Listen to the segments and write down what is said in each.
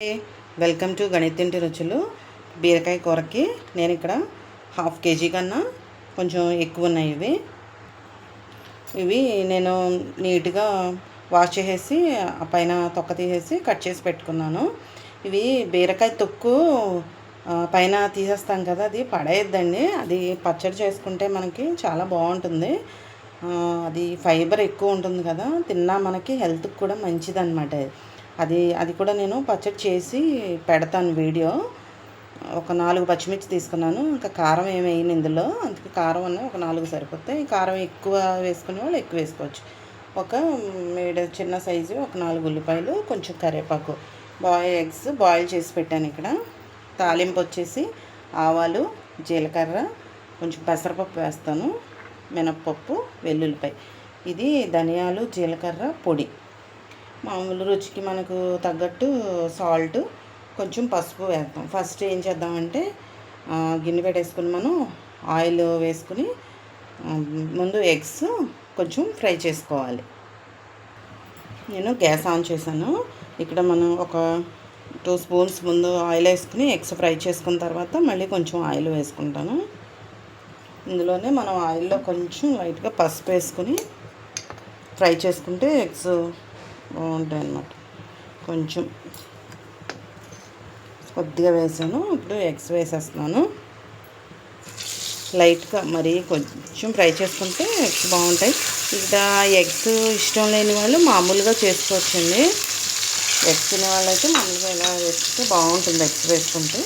Hey, welcome to గణితింటి రుచులు. బీరకాయ కూరకి నేను ఇక్కడ 1/2 కేజీ కన్నా కొంచెం ఎక్కువ ఉన్నాయి. ఇవి నేను నీట్గా వాష్ చేసేసి ఆ పైన తొక్క తీసేసి కట్ చేసి పెట్టుకున్నాను. ఇవి బీరకాయ తొక్కు పైన తీసేస్తాం కదా, అది పడేయద్దండి. అది పచ్చడి చేసుకుంటే మనకి చాలా బాగుంటుంది. అది ఫైబర్ ఎక్కువ ఉంటుంది కదా, తిన్నా మనకి హెల్త్కి కూడా మంచిదన్నమాట. అది కూడా నేను పచ్చడి చేసి పెడతాను వీడియో. ఒక 4 పచ్చిమిర్చి తీసుకున్నాను. ఇంకా కారం ఏమి వేయను ఇందులో, అందుకే కారం ఒక 4 సరిపోతాయి. కారం ఎక్కువ వేసుకునే వాళ్ళు ఎక్కువ వేసుకోవచ్చు. ఒక చిన్న సైజు ఒక 4 ఉల్లిపాయలు, కొంచెం కరివేపాకు, ఎగ్స్ బాయిల్ చేసి పెట్టాను. ఇక్కడ తాలింపు వచ్చేసి ఆవాలు, జీలకర్ర, కొంచెం పెసరపప్పు వేస్తాను, మినప్పప్పు, వెల్లుల్లిపాయ. ఇది ధనియాలు, జీలకర్ర పొడి. మామూలు రుచికి మనకు తగ్గట్టు సాల్ట్, కొంచెం పసుపు వేస్తాం. ఫస్ట్ ఏం చేద్దామంటే గిన్నె పెట్టేసుకుని మనం ఆయిల్ వేసుకుని ముందు ఎగ్స్ కొంచెం ఫ్రై చేసుకోవాలి. నేను గ్యాస్ ఆన్ చేశాను. ఇక్కడ మనం ఒక 2 స్పూన్స్ ముందు ఆయిల్ వేసుకుని ఎగ్స్ ఫ్రై చేసుకున్న తర్వాత మళ్ళీ కొంచెం ఆయిల్ వేసుకుంటాను. ఇందులోనే మనం ఆయిల్లో కొంచెం లైట్గా పసుపు వేసుకుని ఫ్రై చేసుకుంటే ఎగ్స్ బాగుంటాయి అన్నమాట. కొంచెం కొద్దిగా వేసాను. ఇప్పుడు ఎగ్స్ వేసేస్తున్నాను. లైట్గా మరీ కొంచెం ఫ్రై చేసుకుంటే ఎగ్స్ బాగుంటాయి. ఇక్కడ ఎగ్స్ ఇష్టం లేని వాళ్ళు మామూలుగా చేసుకోవచ్చండి. ఎగ్స్ తినే వాళ్ళైతే మామూలుగా ఇలా వేసుకుంటే బాగుంటుంది. ఎగ్స్ వేసుకుంటే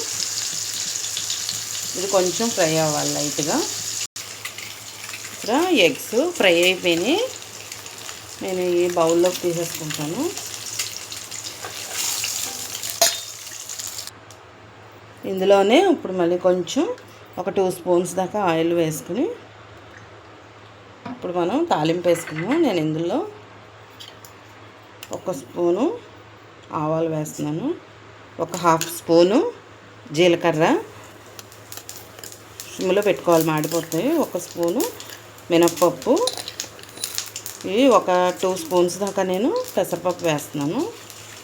ఇది కొంచెం ఫ్రై అవ్వాలి లైట్గా. ఇక్కడ ఎగ్స్ ఫ్రై అయిపోయినాయి. నేను ఈ బౌల్లోకి తీసేసుకుంటాను. ఇందులోనే ఇప్పుడు మళ్ళీ కొంచెం ఒక 2 స్పూన్స్ దాకా ఆయిల్ వేసుకుని ఇప్పుడు మనం తాలింపు వేసుకున్నాం. నేను ఇందులో 1 స్పూను ఆవాలు వేస్తున్నాను, ఒక 1/2 స్పూను జీలకర్ర, సిమ్లో పెట్టుకోవాలి మాడిపోతాయి, 1 స్పూను మినప్పప్పు, ఇవి ఒక 2 స్పూన్స్ దాకా నేను పెసరపప్పు వేస్తున్నాను.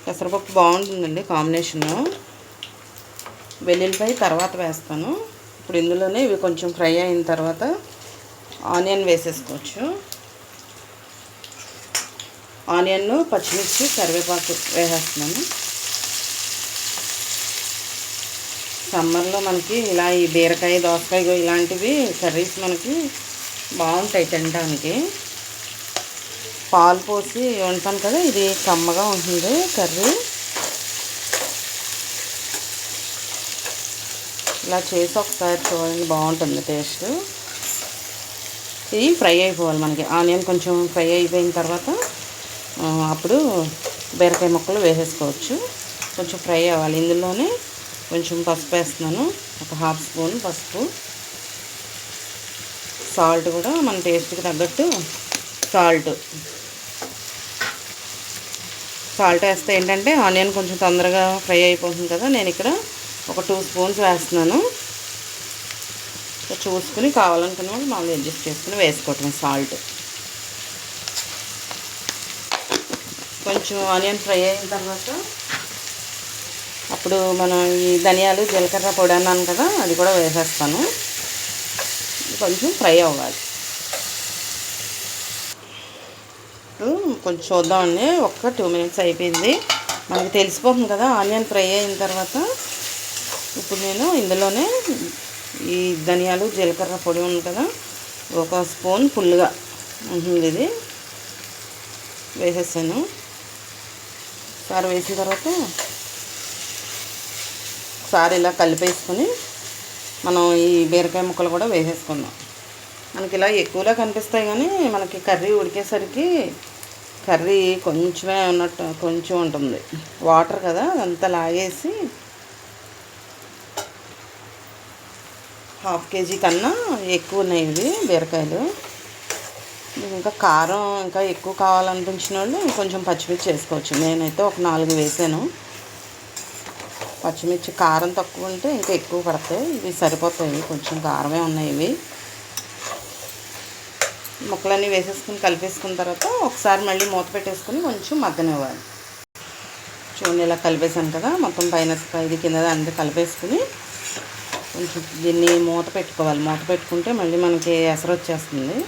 పెసరపప్పు బాగుంటుందండి కాంబినేషను. వెల్లుల్లిపాయ తర్వాత వేస్తాను. ఇప్పుడు ఇందులోనే ఇవి కొంచెం ఫ్రై అయిన తర్వాత ఆనియన్ వేసేసుకోవచ్చు. ఆనియన్, పచ్చిమిర్చి, కరివేపాకు వేసేస్తున్నాను. సమ్మర్లో మనకి ఇలా ఈ బీరకాయ, దోసకాయ ఇలాంటివి కర్రీస్ మనకి బాగుంటాయి తినడానికి. పాలు పోసి వండుతాను కదా, ఇది కమ్మగా ఉంటుంది కర్రీ. ఇలా చేసి ఒకసారి చూడండి, బాగుంటుంది టేస్ట్. ఇది ఫ్రై అయిపోవాలి మనకి. ఆనియన్ కొంచెం ఫ్రై అయిపోయిన తర్వాత అప్పుడు బీరకాయ ముక్కలు వేసేసుకోవచ్చు. కొంచెం ఫ్రై అవ్వాలి. ఇందులోనే కొంచెం పసుపు వేస్తున్నాను, ఒక 1/2 స్పూన్ పసుపు. సాల్ట్ కూడా మన టేస్ట్కి తగ్గట్టు సాల్ట్ వేస్తే ఏంటంటే ఆనియన్ కొంచెం తొందరగా ఫ్రై అయిపోతుంది కదా. నేను ఇక్కడ ఒక 2 స్పూన్స్ వేస్తున్నాను. చూసుకుని కావాలనుకున్న వాళ్ళు మామూలు అడ్జస్ట్ చేసుకుని వేసుకోవటం. సాల్ట్ కొంచెం ఆనియన్ ఫ్రై అయిన తర్వాత అప్పుడు మనం ఈ ధనియాలు, జీలకర్ర పొడి అన్నాను కదా, అది కూడా వేసేస్తాను. కొంచెం ఫ్రై అవ్వాలి. కొంచెం చూద్దామండి. ఒక 2 మినిట్స్ అయిపోయింది. మనకి తెలిసిపోతుంది కదా ఆనియన్ ఫ్రై అయిన తర్వాత. ఇప్పుడు నేను ఇందులోనే ఈ ధనియాలు, జీలకర్ర పొడి ఉంది కదా, 1 స్పూన్ ఫుల్గా ఉంటుంది, ఇది వేసేసాను. ఒకసారి వేసిన తర్వాత ఒకసారి ఇలా కలిపేసుకొని మనం ఈ బీరకాయ ముక్కలు కూడా వేసేసుకుందాం. మనకి ఇలా ఎక్కువలా కనిపిస్తాయి కానీ మనకి కర్రీ ఉడికేసరికి కర్రీ కొంచెమే ఉన్నట్టు కొంచెం ఉంటుంది. వాటర్ కదా, అదంతా లాగేసి 1/2 కేజీ కన్నా ఎక్కువ ఉన్నాయి ఇవి బీరకాయలు. ఇంకా కారం ఇంకా ఎక్కువ కావాలనిపించిన వాళ్ళు కొంచెం పచ్చిమిర్చి వేసుకోవచ్చు. నేనైతే ఒక 4 వేసాను. పచ్చిమిర్చి కారం తక్కువ ఉంటే ఇంకా ఎక్కువ పడతాయి. ఇవి సరిపోతాయి, కొంచెం కారమే ఉన్నాయి ఇవి. ముక్కలన్నీ వేసేసుకుని కలిపేసుకున్న తర్వాత ఒకసారి మళ్ళీ మూత పెట్టేసుకుని కొంచెం మగ్గనివ్వాలి. చూడండి ఇలా కలిపేసాను కదా, మొత్తం పైన ఇది కింద అన్నీ కలిపేసుకుని కొంచెం దీన్ని మూత పెట్టుకోవాలి. మూత పెట్టుకుంటే మళ్ళీ మనకి ఎసరు వచ్చేస్తుంది.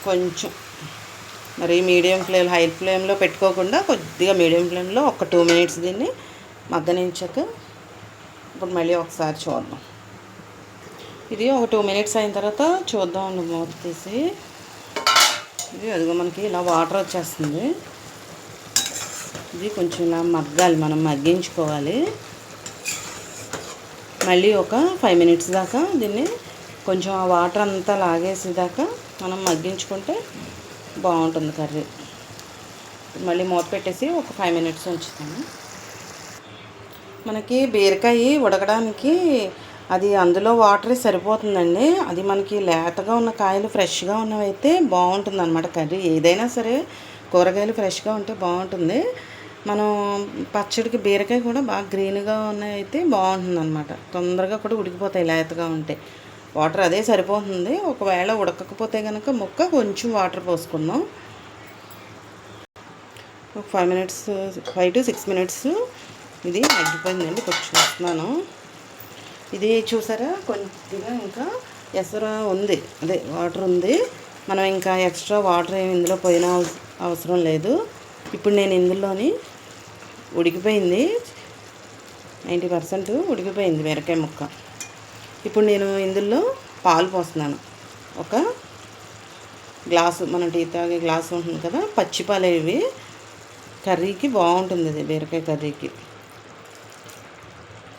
కొంచెం మరి మీడియం ఫ్లేమ్, హై ఫ్లేమ్లో పెట్టుకోకుండా కొద్దిగా మీడియం ఫ్లేమ్లో ఒక 2 మినిట్స్ దీన్ని మగ్గనించాక ఇప్పుడు మళ్ళీ ఒకసారి చూద్దాం. ఇది ఒక 2 మినిట్స్ అయిన తర్వాత చూద్దాం మూత తీసి. ఇది అదిగో మనకి ఇలా వాటర్ వచ్చేస్తుంది. ఇది కొంచెం ఇలా మగ్గాలి, మనం మగ్గించుకోవాలి. మళ్ళీ ఒక 5 మినిట్స్ దాకా దీన్ని కొంచెం ఆ వాటర్ అంతా లాగేసేదాకా మనం మగ్గించుకుంటే బాగుంటుంది కర్రీ. మళ్ళీ మూత పెట్టేసి ఒక 5 మినిట్స్ ఉంచుతాను. మనకి బీరకాయ ఉడకడానికి అది అందులో వాటరే సరిపోతుందండి. అది మనకి లేతగా ఉన్న కాయలు ఫ్రెష్గా ఉన్నవైతే బాగుంటుంది అన్నమాట కర్రీ. ఏదైనా సరే కూరగాయలు ఫ్రెష్గా ఉంటే బాగుంటుంది. మనం పచ్చడికి బీరకాయ కూడా బాగా గ్రీన్గా ఉన్నవైతే బాగుంటుంది అన్నమాట. తొందరగా కూడా ఉడికిపోతాయి లేతగా ఉంటే. వాటర్ అదే సరిపోతుంది. ఒకవేళ ఉడకకపోతే కనుక ముక్క కొంచెం వాటర్ పోసుకుందాం. ఒక 5 to 6 మినిట్స్ ఇది మగ్గిపోయిందండి. కొంచెం చూస్తున్నాను. ఇది చూసారా, కొద్దిగా ఇంకా ఎసరు ఉంది, అదే వాటర్ ఉంది. మనం ఇంకా ఎక్స్ట్రా వాటర్ ఏమి ఇందులో పోయిన అవసరం లేదు. ఇప్పుడు నేను ఇందులోని ఉడికిపోయింది, 90% ఉడికిపోయింది బీరకాయ ముక్క. ఇప్పుడు నేను ఇందులో పాలు పోస్తున్నాను. ఒక గ్లాసు, మనం టీ తాగే గ్లాసు ఉంటుంది కదా, పచ్చిపాలు. ఇవి కర్రీకి బాగుంటుంది, ఇది బీరకాయ కర్రీకి.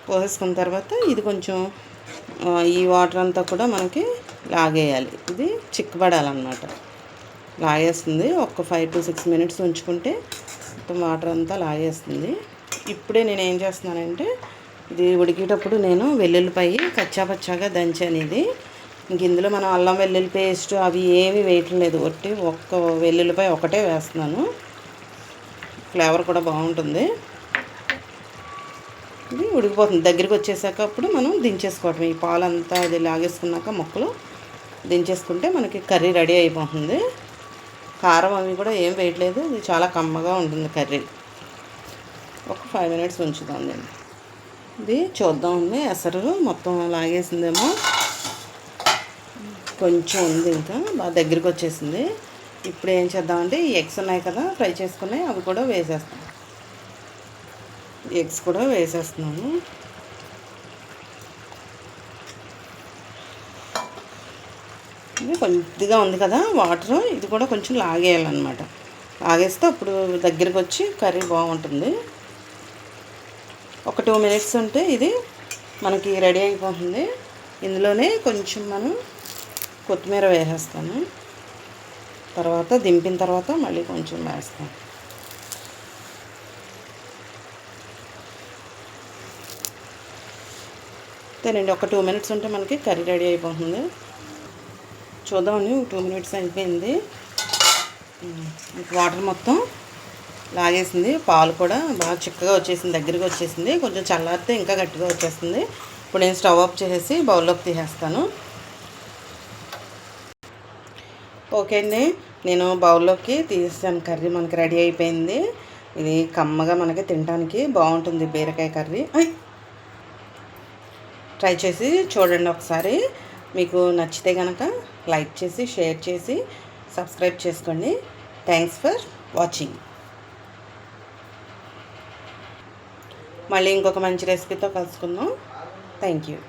పోసేసుకున్న తర్వాత ఇది కొంచెం ఈ వాటర్ అంతా కూడా మనకి లాగేయాలి. ఇది చిక్కబడాలన్నమాట. లాగేస్తుంది. ఒక 5 to 6 మినిట్స్ ఉంచుకుంటే మొత్తం వాటర్ అంతా లాగేస్తుంది. ఇప్పుడే నేను ఏం చేస్తున్నానంటే, ఇది ఉడికేటప్పుడు నేను వెల్లుల్లిపాయి కచ్చాపచ్చాగా దంచాను. ఇది ఇంక ఇందులో మనం అల్లం వెల్లుల్లి పేస్ట్ అవి ఏమీ వేయటం లేదు. ఒక్క వెల్లుల్లిపాయ ఒకటే వేస్తున్నాను. ఫ్లేవర్ కూడా బాగుంటుంది. ఇది ఉడికిపోతుంది. దగ్గరికి వచ్చేసాక అప్పుడు మనం దించేసుకోవటం. ఈ పాలంతా అది లాగేసుకున్నాక ముక్కలు దించేసుకుంటే మనకి కర్రీ రెడీ అయిపోతుంది. కారం అవి కూడా ఏం వేయట్లేదు. ఇది చాలా కమ్మగా ఉంటుంది కర్రీ. ఒక 5 మినిట్స్ ఉంచుదాం దీన్ని. ఇది చూద్దామండి, ఎసరు మొత్తం లాగేసిందేమో. కొంచెం ఉంది, ఇంకా బాగా దగ్గరికి వచ్చేసింది. ఇప్పుడు ఏం చేద్దామంటే, ఈ ఎగ్స్ ఉన్నాయి కదా ఫ్రై చేసుకున్నాయి, అవి కూడా వేసేస్తాం. ఎగ్స్ కూడా వేసేస్తున్నాను. ఇది కొద్దిగా ఉంది కదా వాటర్, ఇది కూడా కొంచెం లాగేయాలన్నమాట. లాగేస్తే అప్పుడు దగ్గరికి వచ్చి కర్రీ బాగుంటుంది. ఒక 2 మినిట్స్ ఉంటే ఇది మనకి రెడీ అయిపోతుంది. ఇందులోనే కొంచెం మనం కొత్తిమీర వేసేస్తాను. తర్వాత దింపిన తర్వాత మళ్ళీ కొంచెం వేస్తాను. అంతేనండి. ఒక 2 మినిట్స్ ఉంటే మనకి కర్రీ రెడీ అయిపోతుంది. చూద్దామండి. 2 మినిట్స్ అయిపోయింది. వాటర్ మొత్తం లాగేసింది. పాలు కూడా బాగా చిక్కగా వచ్చేసింది, దగ్గరికి వచ్చేసింది. కొంచెం చల్లారితే ఇంకా గట్టిగా వచ్చేస్తుంది. ఇప్పుడు నేను స్టవ్ ఆఫ్ చేసేసి బౌల్లోకి తీసేస్తాను. ఓకే అండి, నేను బౌల్లోకి తీసేసాను. కర్రీ మనకి రెడీ అయిపోయింది. ఇది కమ్మగా మనకి తినడానికి బాగుంటుంది బీరకాయ కర్రీ. ట్రై చేసి చూడండి ఒకసారి. మీకు నచ్చితే కనుక లైక్ చేసి, షేర్ చేసి, సబ్స్క్రైబ్ చేసుకోండి. Thanks for watching. మళ్ళీ ఇంకొక మంచి రెసిపీతో కలుసుకుందాం. Thank you.